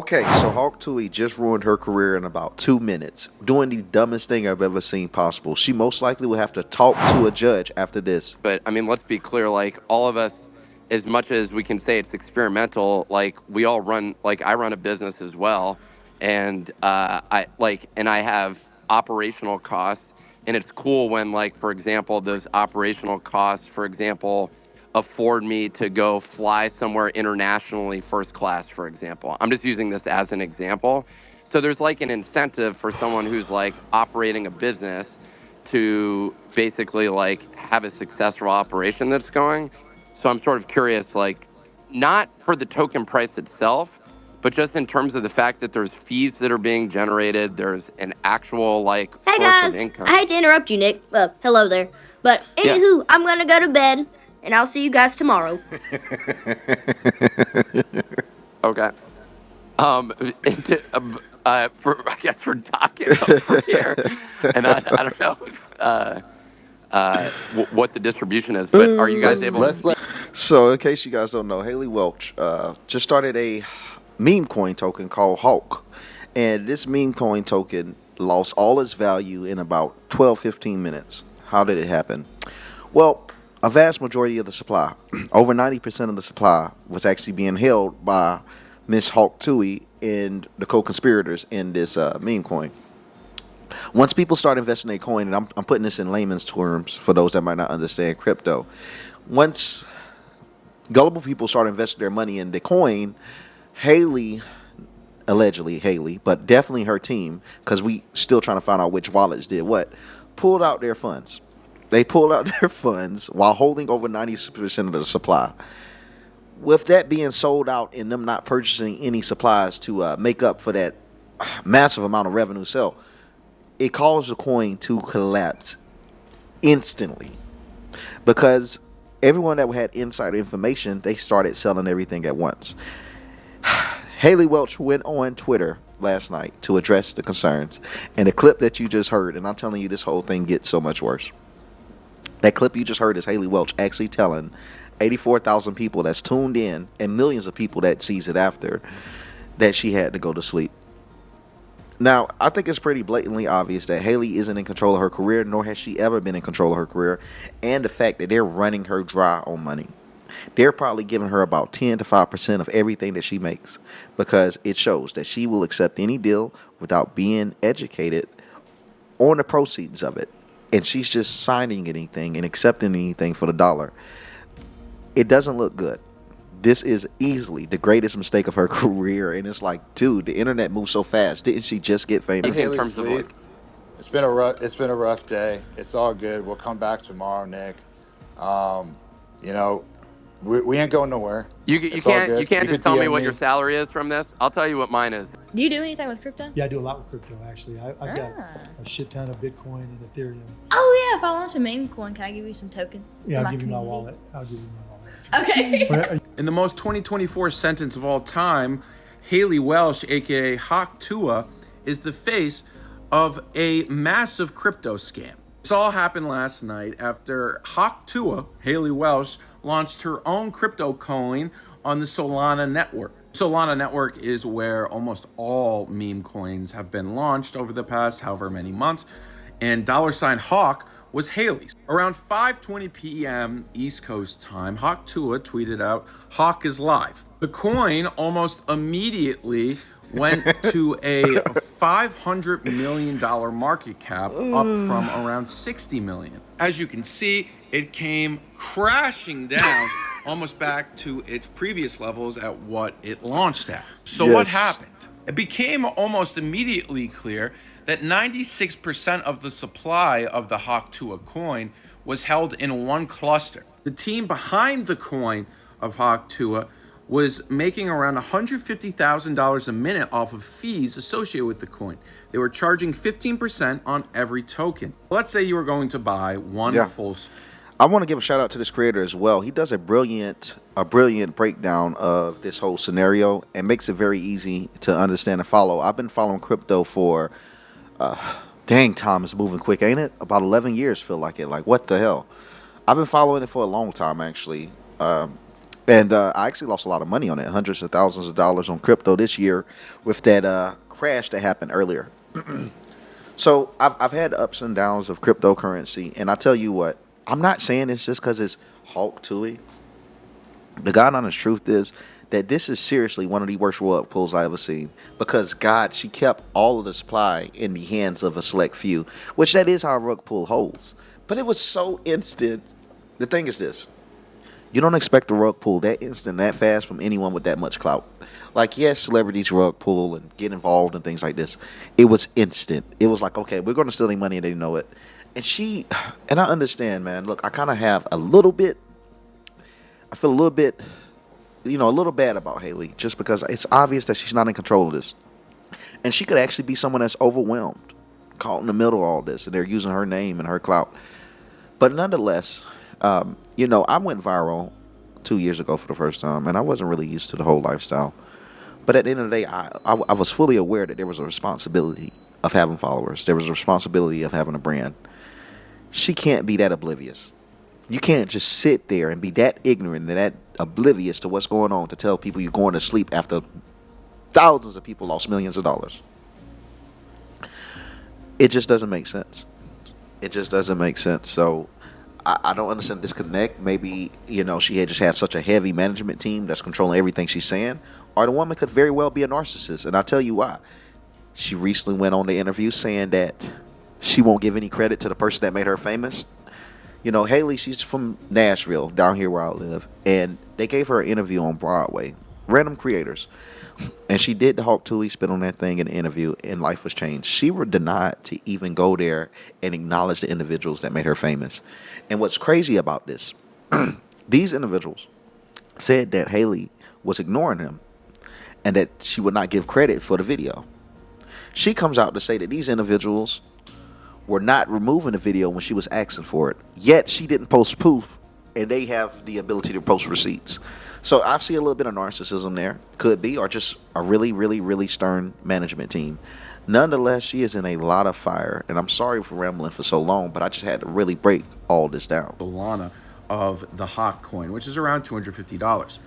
Okay, so Hawk Tuah just ruined her career in about 2 minutes, doing the dumbest thing I've ever seen possible. She most likely will have to talk to a judge after this. But I mean, let's be clear. Like all of us, as much as we can say it's experimental, like we all run. Like I run a business as well, and I have operational costs, and it's cool when, like, for example, those operational costs, for example, afford me to go fly somewhere internationally first class, for example. I'm just using this as an example. So there's like an incentive for someone who's like operating a business to basically like have a successful operation that's going. So I'm sort of curious, like, not for the token price itself, but just in terms of the fact that there's fees that are being generated, there's an actual like Hey source of guys, income. I hate to interrupt you, Nick. Hello there. But Yeah. anywho, I'm gonna go to bed, and I'll see you guys tomorrow. Okay. I guess we're talking over here, and I don't know what the distribution is, but are you guys Let's able? let's let So, in case you guys don't know, Haley Welch just started a meme coin token called Hawk. And this meme coin token lost all its value in about 12, 15 minutes. How did it happen? Well, a vast majority of the supply, over 90% of the supply, was actually being held by Miss Hawk Tuah and the co-conspirators in this meme coin. Once people start investing in a coin, and I'm putting this in layman's terms for those that might not understand crypto, once gullible people start investing their money in the coin, Haley, allegedly Haley, but definitely her team, because we still trying to find out which wallets did what, pulled out their funds. They pulled out their funds while holding over 90% of the supply. With that being sold out and them not purchasing any supplies to make up for that massive amount of revenue sell, it caused the coin to collapse instantly because everyone that had insider information, they started selling everything at once. Haley Welch went on Twitter last night to address the concerns, and the clip that you just heard, and I'm telling you, this whole thing gets so much worse. That clip you just heard is Haley Welch actually telling 84,000 people that's tuned in and millions of people that sees it after that she had to go to sleep. Now, I think it's pretty blatantly obvious that Haley isn't in control of her career, nor has she ever been in control of her career, and the fact that they're running her dry on money. They're probably giving her about 10 to 5% of everything that she makes because it shows that she will accept any deal without being educated on the proceeds of it. And she's just signing anything and accepting anything for the dollar. It doesn't look good. This is easily the greatest mistake of her career. And it's like, dude, the internet moves so fast. Didn't she just get famous? In Haley terms of sleep. like, It's been a rough day. It's all good. We'll come back tomorrow, Nick. Um, you know, we ain't going nowhere. you It's all can't good. You just could tell me DM what your me. salary is from this. I'll tell you what mine is. Do you do anything with crypto? Yeah, I do a lot with crypto actually. I've got Ah. a shit ton of Bitcoin and Ethereum. Oh yeah, if I want a meme coin, can I give you some tokens? Yeah, for I'll give you my community? wallet. I'll give you my wallet. Okay. But, In the most 2024 sentence of all time, Haley Welsh, aka Hawk Tuah, is the face of a massive crypto scam. This all happened last night after Hawk Tuah, Haley Welsh, launched her own crypto coin on the Solana network. Solana network is where almost all meme coins have been launched over the past however many months, and $Hawk was Haley's. Around 5:20 p.m. East Coast time, Hawk Tuah tweeted out, "Hawk is live." The coin almost immediately went to a $500 million market cap, up from around $60 million. As you can see, it came crashing down almost back to its previous levels at what it launched at. So what Yes. happened? It became almost immediately clear that 96% of the supply of the Hawk Tuah coin was held in one cluster. The team behind the coin of Hawk Tuah was making around $150,000 a minute off of fees associated with the coin. They were charging 15% on every token. Let's say you were going to buy one Yeah. full. I want to give a shout out to this creator as well. He does a brilliant breakdown of this whole scenario and makes it very easy to understand and follow. I've been following crypto for dang, time is moving quick, ain't it? About 11 years feel like it. Like what the hell? I've been following it for a long time actually. And I actually lost a lot of money on it, hundreds of thousands of dollars on crypto this year with that crash that happened earlier. So I've had ups and downs of cryptocurrency, and I tell you what, I'm not saying this just because it's Hawk Tuah. The God honest truth is that this is seriously one of the worst rug pulls I ever seen. Because God, she kept all of the supply in the hands of a select few, which that is how a rug pull holds. But it was so instant. The thing is this. You don't expect a rug pull that instant, that fast from anyone with that much clout. Like, yes, celebrities rug pull and get involved and things like this. It was instant. It was like, okay, we're going to steal their money and they know it. And I understand, man. Look, I kind of have a little bit, I feel a little bit, a little bad about Haley just because it's obvious that she's not in control of this. And she could actually be someone that's overwhelmed, caught in the middle of all this, and they're using her name and her clout. But nonetheless, I went viral 2 years ago for the first time, and I wasn't really used to the whole lifestyle. But at the end of the day, I was fully aware that there was a responsibility of having followers. There was a responsibility of having a brand. She can't be that oblivious. You can't just sit there and be that ignorant and that oblivious to what's going on to tell people you're going to sleep after thousands of people lost millions of dollars. It just doesn't make sense. It just doesn't make sense. So I don't understand the disconnect. Maybe, she had just had such a heavy management team that's controlling everything she's saying. Or the woman could very well be a narcissist. And I'll tell you why. She recently went on the interview saying that she won't give any credit to the person that made her famous. Haley, she's from Nashville, down here where I live. And they gave her an interview on Broadway. Random creators. And she did the Hawk Tuah spit on that thing in the interview, and life was changed. She was denied to even go there and acknowledge the individuals that made her famous. And what's crazy about this, these individuals said that Haley was ignoring him and that she would not give credit for the video. She comes out to say that these individuals were not removing the video when she was asking for it. Yet she didn't post proof, and they have the ability to post receipts. So I see a little bit of narcissism there. Could be, or just a really, really, really stern management team. Nonetheless, she is in a lot of fire. And I'm sorry for rambling for so long, but I just had to really break all this down. Solana of the Hawk coin, which is around $250.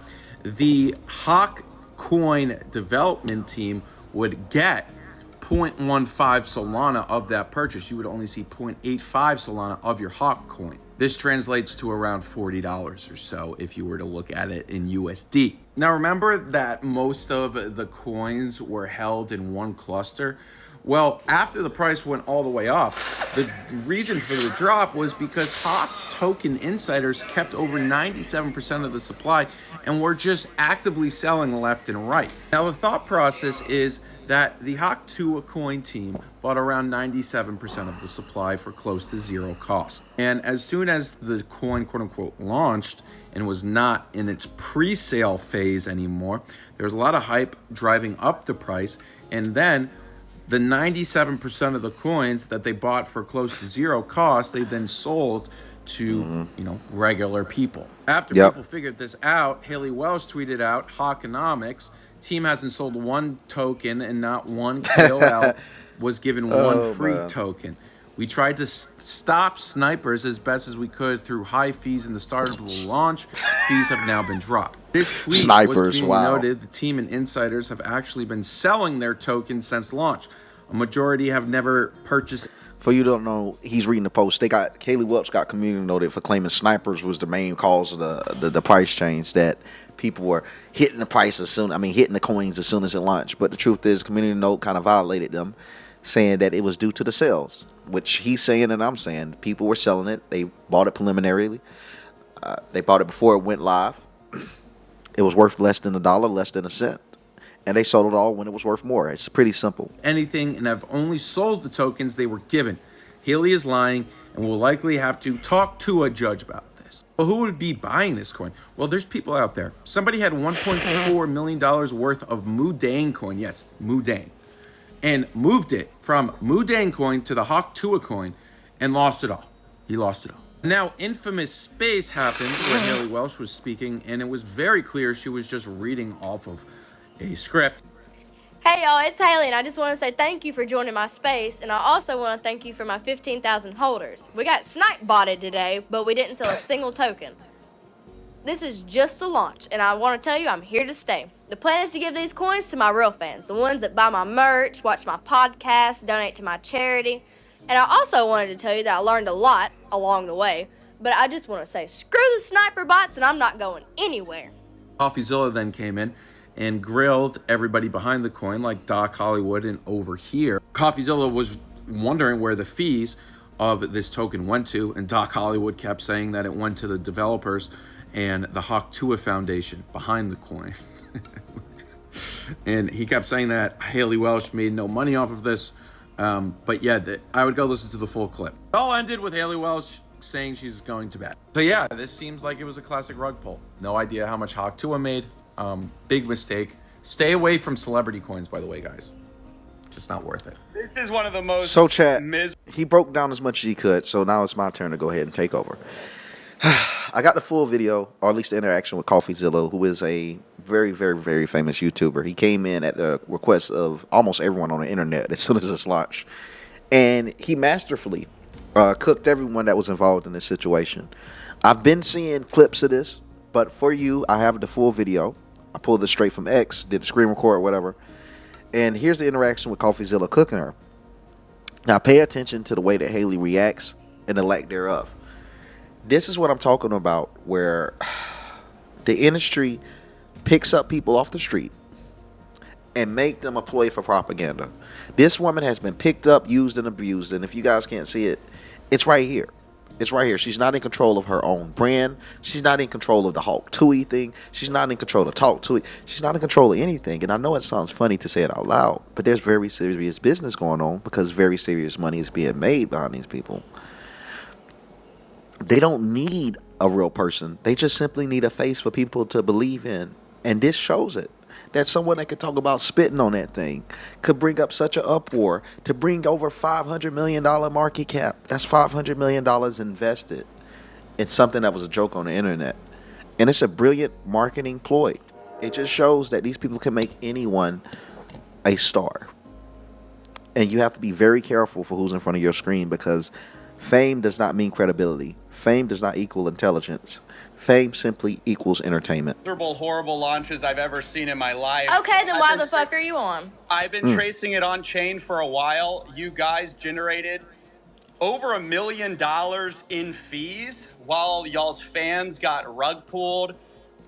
The Hawk coin development team would get 0.15 Solana of that purchase. You would only see 0.85 Solana of your Hawk coin. This translates to around $40 or so if you were to look at it in USD. Now remember that most of the coins were held in one cluster? Well, after the price went all the way up, the reason for the drop was because Hawk token insiders kept over 97% of the supply and were just actively selling left and right. Now the thought process is that the Hawk Tuah coin team bought around 97% of the supply for close to zero cost. And as soon as the coin, quote unquote, launched and was not in its pre-sale phase anymore, there was a lot of hype driving up the price. And then the 97% of the coins that they bought for close to zero cost, they then sold to, regular people. After people figured this out, Haley Welch tweeted out, Hawkonomics, team hasn't sold one token and not one KOL was given one free token. We tried to stop snipers as best as we could through high fees in the start of the launch. Fees have now been dropped. This tweet was being noted. The team and insiders have actually been selling their tokens since launch. A majority have never purchased. For you don't know, he's reading the post. Haley Welch got community noted for claiming snipers was the main cause of the price change, that people were hitting the price hitting the coins as soon as it launched. But the truth is, community note kind of violated them, saying that it was due to the sales, which he's saying and I'm saying. People were selling it. They bought it preliminarily. They bought it before it went live. It was worth less than $1, less than a cent. And they sold it all when it was worth more. It's pretty simple. Anything, and have only sold the tokens they were given. Haley is lying and will likely have to talk to a judge about this. But who would be buying this coin? Well, there's people out there. Somebody had $1.4 million worth of Mudang coin. Yes, Mudang. And moved it from Mudang coin to the Hawk Tuah coin and lost it all. He lost it all. Now, infamous space happened where Haley Welch was speaking, and it was very clear she was just reading off of a script. Hey y'all, it's Haley, and I just want to say thank you for joining my space, and I also want to thank you for my 15,000 holders. We got snipe botted today, but we didn't sell a single token. This is just a launch, and I want to tell you I'm here to stay. The plan is to give these coins to my real fans, the ones that buy my merch, watch my podcast, donate to my charity. And I also wanted to tell you that I learned a lot along the way, but I just want to say screw the sniper bots, and I'm not going anywhere. Coffeezilla then came in and grilled everybody behind the coin, like Doc Hollywood and over here. Coffeezilla was wondering where the fees of this token went to, and Doc Hollywood kept saying that it went to the developers and the Hawk Tuah Foundation behind the coin. And he kept saying that Haley Welsh made no money off of this. But yeah, I would go listen to the full clip. It all ended with Haley Welsh saying she's going to bed. So yeah, this seems like it was a classic rug pull. No idea how much Hawk Tuah made. Big mistake. Stay away from celebrity coins, by the way, guys. Just not worth it. This is one of the most So, chat, he broke down as much as he could, so now it's my turn to go ahead and take over. I got the full video, or at least the interaction with Coffeezilla, who is a very, very, very famous YouTuber. He came in at the request of almost everyone on the internet as soon as this launched. And he masterfully cooked everyone that was involved in this situation. I've been seeing clips of this, but for you, I have the full video. I pulled this straight from X, did the screen record, whatever. And here's the interaction with Coffeezilla cooking her. Now, pay attention to the way that Haley reacts and the lack thereof. This is what I'm talking about, where the industry picks up people off the street and make them a ploy for propaganda. This woman has been picked up, used, and abused, and if you guys can't see it, it's right here. It's right here. She's not in control of her own brand. She's not in control of the Hawk Tuah thing. She's not in control of Talk Tuah. She's not in control of anything. And I know it sounds funny to say it out loud, but there's very serious business going on because very serious money is being made behind these people. They don't need a real person. They just simply need a face for people to believe in. And this shows it. That someone that could talk about spitting on that thing could bring up such an uproar to bring over $500 million market cap. That's $500 million invested in something that was a joke on the internet. And it's a brilliant marketing ploy. It just shows that these people can make anyone a star. And you have to be very careful for who's in front of your screen because fame does not mean credibility. Fame does not equal intelligence. Fame simply equals entertainment. miserable, horrible launches I've ever seen in my life. Okay, then why the fuck are you on? I've been tracing it on chain for a while. You guys generated over $1 million in fees while y'all's fans got rug pulled.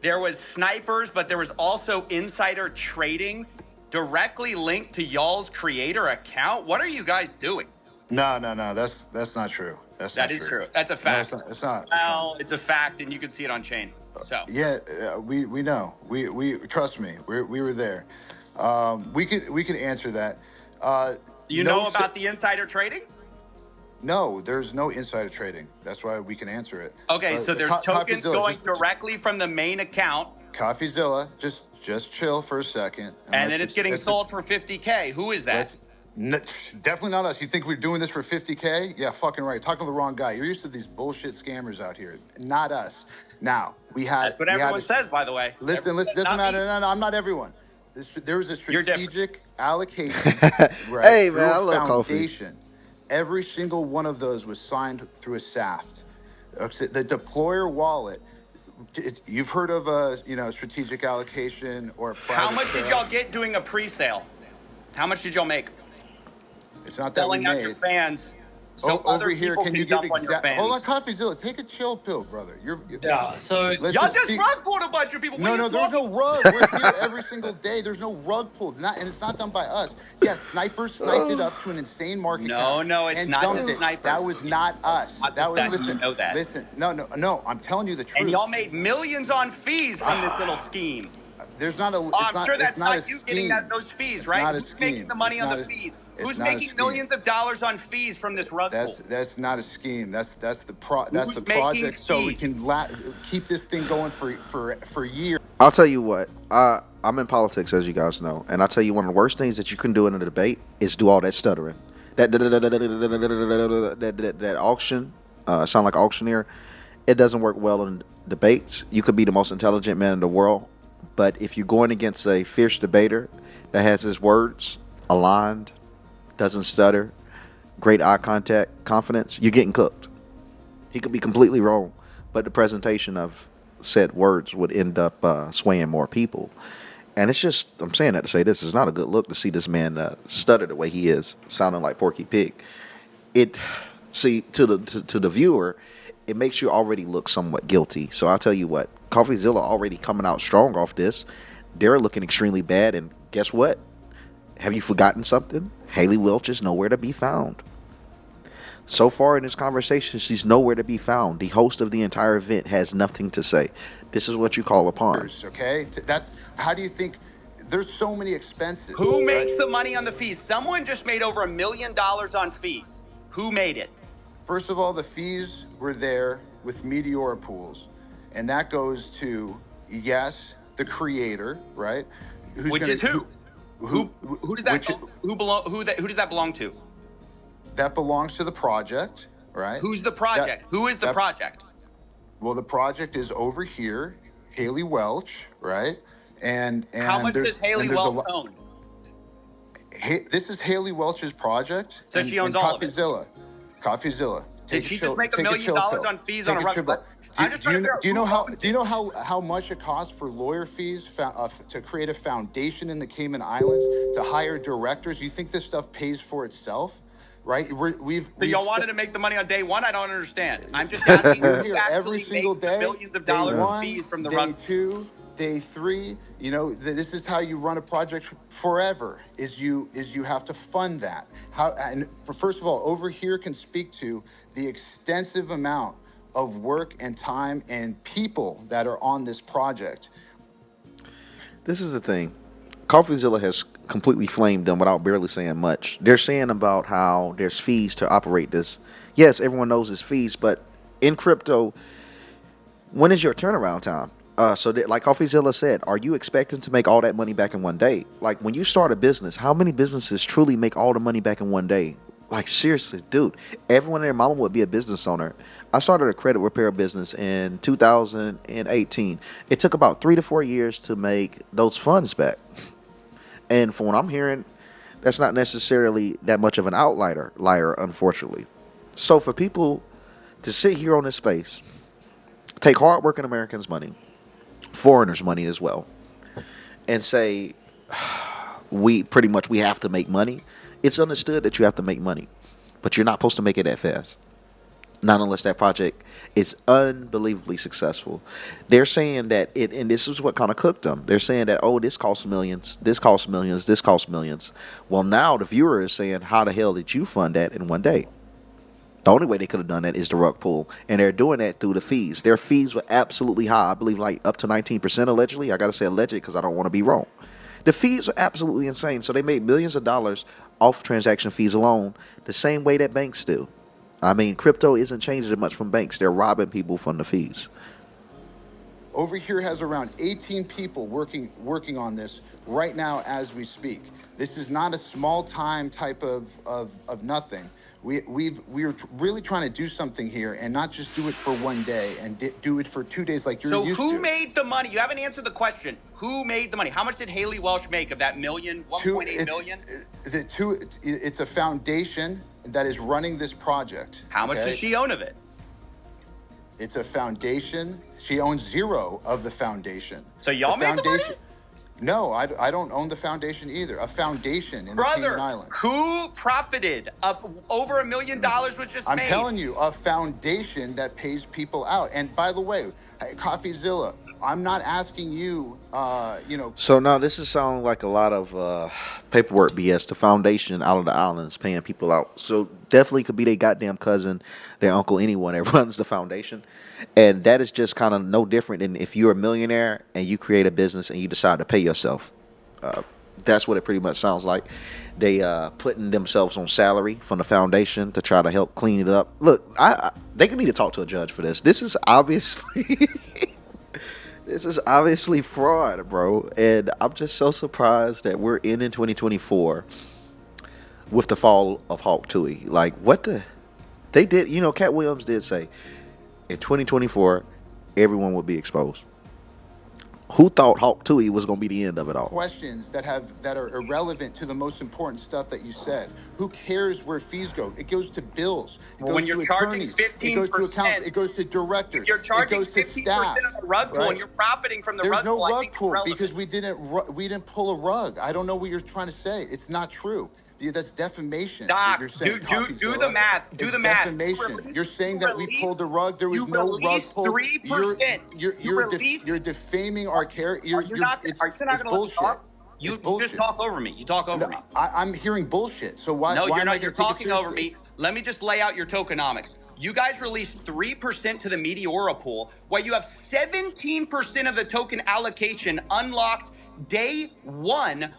There was snipers, but there was also insider trading directly linked to y'all's creator account. What are you guys doing? No, that's not true. That is true. That's a fact. No, it's not. Well, it's a fact, and you can see it on chain. So Yeah, we know. We trust me. We were there. We could answer that. you know about the insider trading? No, there's no insider trading. That's why we can answer it. Okay, so there's tokens going directly from the main account, Coffeezilla, just chill for a second. and then it's getting sold for $50K. Who is that? Definitely not us. You think we're doing this for $50K? Yeah, fucking right. Talking to the wrong guy. You're used to these bullshit scammers out here. Not us. Now, we had... That's what everyone says, by the way. Listen, doesn't matter. No, I'm not everyone. There was a strategic allocation. Hey, man, I love coffee. Every single one of those was signed through a SAFT. The deployer wallet, you've heard of a strategic allocation or a private How much sale. did y'all get doing a pre-sale? How much did y'all make? It's not that Selling we out made. your fans. So Over here, people can you give dump on your exact? fans. Hold on, Coffeezilla, take a chill pill, brother. So Listen, Y'all just speak- rug pulled a bunch of people. No, there's no rug. We're here every single day. There's no rug pulled, and it's not done by us. Yes, snipers sniped it up to an insane market No, cap. no, it's and not dumped the it. snipers. That was not us. Not That was the snipers. You know that. Listen, no. I'm telling you the truth. And y'all made millions on fees from this little scheme. There's not a. Oh, I'm sure that's it's not not a you getting scheme. those fees, It's right? not a Who's making scheme. the money It's on not the a- fees? it's Who's not a making scheme. millions of dollars on fees from this rug pull? That's not a scheme. That's the Who's making project, so we fees? can keep this thing going for years. I'll tell you what. I'm in politics, as you guys know, and I'll tell you one of the worst things that you can do in a debate is do all that stuttering. That auction, sound like auctioneer. It doesn't work well in debates. You could be the most intelligent man in the world, but if you're going against a fierce debater that has his words aligned, doesn't stutter, great eye contact, confidence, you're getting cooked. He could be completely wrong, but the presentation of said words would end up swaying more people. And it's just, I'm saying that to say this is not a good look to see this man stutter the way he is, sounding like Porky Pig. It, see, to the viewer, it makes you already look somewhat guilty. So I'll tell you what, Coffeezilla already coming out strong off this. They're looking extremely bad, and guess what? Have you forgotten something? Haley Welch is nowhere to be found. So far in this conversation, she's nowhere to be found. The host of the entire event has nothing to say. This is what you call a pawn. Okay, that's how do you think? There's so many expenses. Who makes the money on the fees? Someone just made over $1 million on fees. Who made it? First of all, the fees were there with Meteora Pools, and that goes to, yes, the creator, right? Which is who? Who does that who does that belong to? That belongs to the project, right? Who's the project? Who is the project? Well, the project is over here, Haley Welch, right? And how much does Haley Welch own? This is Haley Welch's project. So she owns all of it. Coffeezilla. Did she just make $1 million on fees on a rug? Do you know how much it costs for lawyer fees to create a foundation in the Cayman Islands, to hire directors? You think this stuff pays for itself? Right? Y'all wanted to make the money on day one? I don't understand. I'm just asking We're who here actually every single makes day. the billions of dollars in fees from the rug. Day 2, day 3. You know, this is how you run a project forever. Is you have to fund that. First of all, over here can speak to the extensive amount of work and time and people that are on this project. This is the thing. Coffeezilla has completely flamed them without barely saying much. They're saying about how there's fees to operate this. Yes, everyone knows there's fees, but in crypto, when is your turnaround time? Like Coffeezilla said, are you expecting to make all that money back in one day? Like, when you start a business, how many businesses truly make all the money back in one day? Like, seriously, dude, everyone and their mama would be a business owner. I started a credit repair business in 2018. It took about 3 to 4 years to make those funds back. And from what I'm hearing, that's not necessarily that much of an outlier, unfortunately. So for people to sit here on this space, take hardworking Americans' money, foreigners' money as well, and say, we have to make money. It's understood that you have to make money, but you're not supposed to make it that fast. Not unless that project is unbelievably successful. They're saying that and this is what kind of cooked them. They're saying that, oh, this costs millions, this costs millions, this costs millions. Well, now the viewer is saying, how the hell did you fund that in one day? The only way they could have done that is the rug pull, and they're doing that through the fees. Their fees were absolutely high. I believe like up to 19% allegedly. I got to say alleged because I don't want to be wrong. The fees are absolutely insane. So they made millions of dollars off transaction fees alone, the same way that banks do. I mean, crypto isn't changing much from banks. They're robbing people from the fees. Over here has around 18 people working on this right now as we speak. This is not a small time type of nothing. We're really trying to do something here and not just do it for one day and do it for 2 days like you're used to. So who made the money? You haven't answered the question. Who made the money? How much did Haley Welch make of that million, 1.8 million? It's a foundation that is running this project. How much does she own of it? It's a foundation. She owns 0 of the foundation. So y'all made the money? No, I don't own the foundation either. A foundation in the Cayman Islands. Who profited? Over $1 million was just I'm made. telling you, a foundation that pays people out. And by the way, Coffeezilla, I'm not asking you, So now this is sounding like a lot of paperwork BS. The foundation out of the islands paying people out. So definitely could be their goddamn cousin, their uncle, anyone that runs the foundation. And that is just kind of no different than if you're a millionaire and you create a business and you decide to pay yourself. That's what it pretty much sounds like. They putting themselves on salary from the foundation to try to help clean it up. Look, they need to talk to a judge for this. This is obviously... This is obviously fraud, bro. And I'm just so surprised that we're in 2024 with the fall of Hawk Tuah. Like, what the... They did... Cat Williams did say, in 2024, everyone would be exposed. Who thought Hawk Tuah was going to be the end of it all? Questions that are irrelevant to the most important stuff that you said. Who cares where fees go? It goes to bills. It Well, goes when you're to charging attorneys. It 15%, goes to accountants. It goes to if directors. you're It charging goes to 15% staff. of the rug pool and Right? you're profiting from the There's rug no pool, I rug think it's pull relevant. because we didn't pull a rug. I don't know what you're trying to say. It's not true. That's defamation. Doc, You're saying do the math. Do It's the math. defamation. You're saying that we pulled a rug. There was you no rug released pull. 3%. You're defaming our character. Are you not It's going to let me bullshit. talk? You It's bullshit. just talk over me. You talk over me. I'm hearing bullshit. So why? No, why you're am I not. You're gonna take it talking over seriously? me. Let me just lay out your tokenomics. You guys released 3% to the Meteora pool, while you have 17% of the token allocation unlocked day one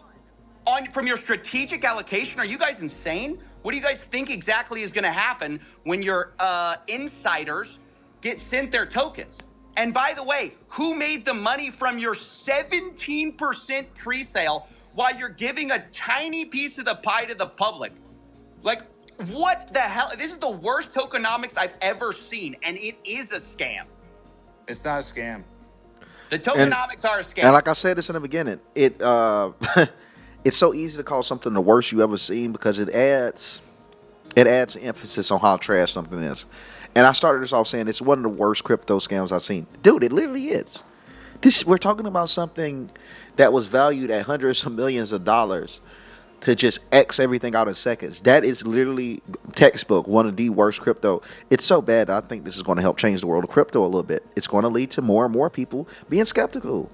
from your strategic allocation. Are you guys insane? What do you guys think exactly is going to happen when your insiders get sent their tokens? And by the way, who made the money from your 17% pre-sale while you're giving a tiny piece of the pie to the public? Like, what the hell? This is the worst tokenomics I've ever seen, and it is a scam. It's not a scam. The tokenomics are a scam. And like I said this in the beginning, it's so easy to call something the worst you ever seen because it adds emphasis on how trash something is. And I started this off saying it's one of the worst crypto scams I've seen. Dude, it literally is. We're talking about something that was valued at hundreds of millions of dollars to just X everything out in seconds. That is literally textbook, one of the worst crypto. It's so bad that I think this is going to help change the world of crypto a little bit. It's going to lead to more and more people being skeptical.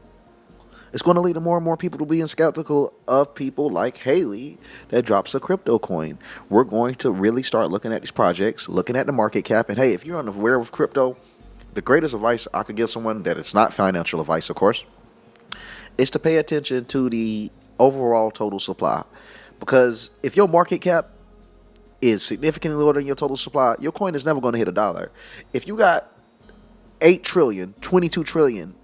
It's going to lead to more and more people to being skeptical of people like Haley that drops a crypto coin. We're going to really start looking at these projects, looking at the market cap, and hey, if you're unaware of crypto, the greatest advice I could give someone, that it's not financial advice, of course, is to pay attention to the overall total supply. Because if your market cap is significantly lower than your total supply, your coin is never going to hit $1. If you got 8 trillion, 22 trillion,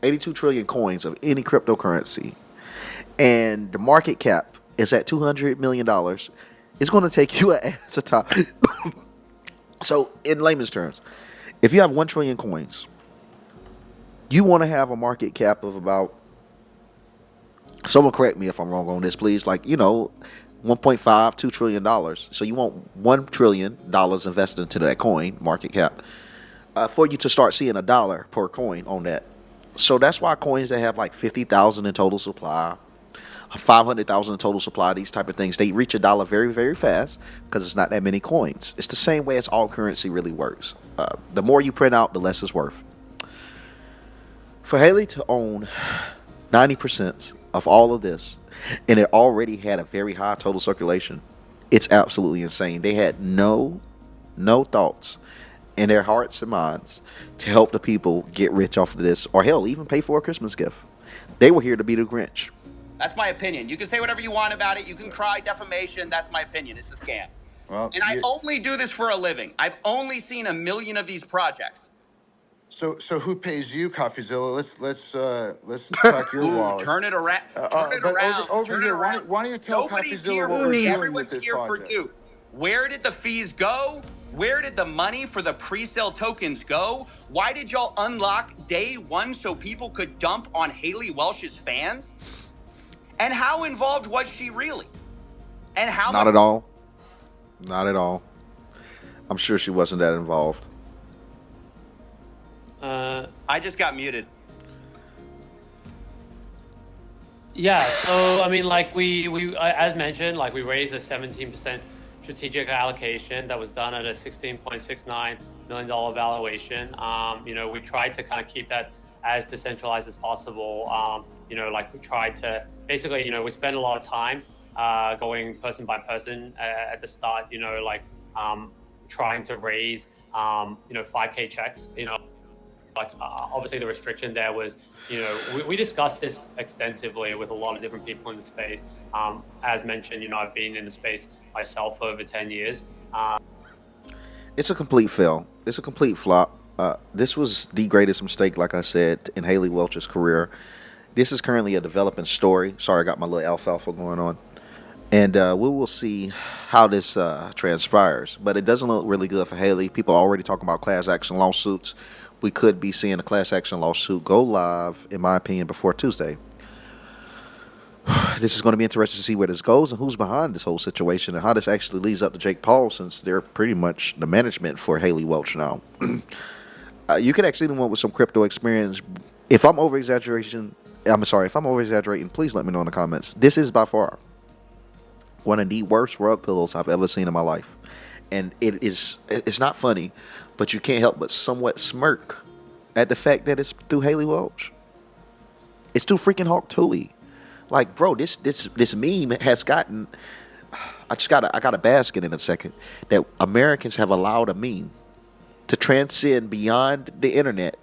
82 trillion coins of any cryptocurrency, and the market cap is at $200 million, it's going to take you an ass to top. So, in layman's terms, if you have 1 trillion coins, you want to have a market cap of about, someone correct me if I'm wrong on this, please, like, $1.5, $2 trillion. So you want $1 trillion invested into that coin, market cap, for you to start seeing $1 per coin on that. So that's why coins that have like 50,000 in total supply, 500,000 in total supply, these type of things, they reach $1 very, very fast because it's not that many coins. It's the same way as all currency really works. The more you print out, the less it's worth. For Haley to own 90% of all of this, and it already had a very high total circulation, it's absolutely insane. They had no thoughts in their hearts and minds to help the people get rich off of this, or hell, even pay for a Christmas gift. They were here to be the Grinch. That's my opinion. You can say whatever you want about it. You can cry defamation. That's my opinion. It's a scam. Well, and I only do this for a living. I've only seen 1 million of these projects. So who pays you, Coffeezilla? Let's talk your wallet. Turn it around. Turn it around. Over here, why don't you tell Coffeezilla what we're doing with this project? You. Where did the fees go? Where did the money for the pre-sale tokens go? Why did y'all unlock day one so people could dump on Haley Welch's fans? And how involved was she really? And how Not at all. Not at all. I'm sure she wasn't that involved. I just got muted. Yeah, so I mean, like we as mentioned, like we raised a 17% strategic allocation that was done at a $16.69 million valuation. We tried to kind of keep that as decentralized as possible. Like we tried to basically, we spent a lot of time going person by person at the start. Trying to raise 5K checks. Obviously the restriction there was, we discussed this extensively with a lot of different people in the space. As mentioned, I've been in the space myself for over 10 years. It's a complete fail. It's a complete flop. This was the greatest mistake, like I said, in Haley Welch's career. This is currently a developing story. Sorry, I got my little alfalfa going on. And we will see how this transpires. But it doesn't look really good for Haley. People are already talking about class action lawsuits we could be seeing a class action lawsuit go live, in my opinion, before Tuesday. This is going to be interesting to see where this goes and who's behind this whole situation and how this actually leads up to Jake Paul, since they're pretty much the management for Haley Welch now. You can actually anyone with some crypto experience. If I'm over exaggerating, please let me know in the comments. This is by far one of the worst rug pillows I've ever seen in my life. And it's not funny, but you can't help but somewhat smirk at the fact that it's through Haley Welch. It's through freaking Hawk Tuah. Like, bro, this meme has gotten. I gotta bask in a second that Americans have allowed a meme to transcend beyond the internet,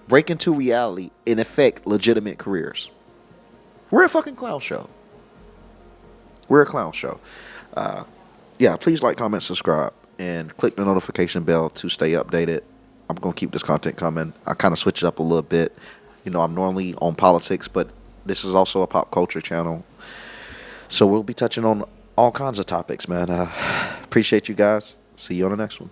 break into reality, and affect legitimate careers. We're a fucking clown show. We're a clown show. Yeah, please like, comment, subscribe, and click the notification bell to stay updated. I'm going to keep this content coming. I kind of switch it up a little bit. You know, I'm normally on politics, but this is also a pop culture channel. So we'll be touching on all kinds of topics, man. Appreciate you guys. See you on the next one.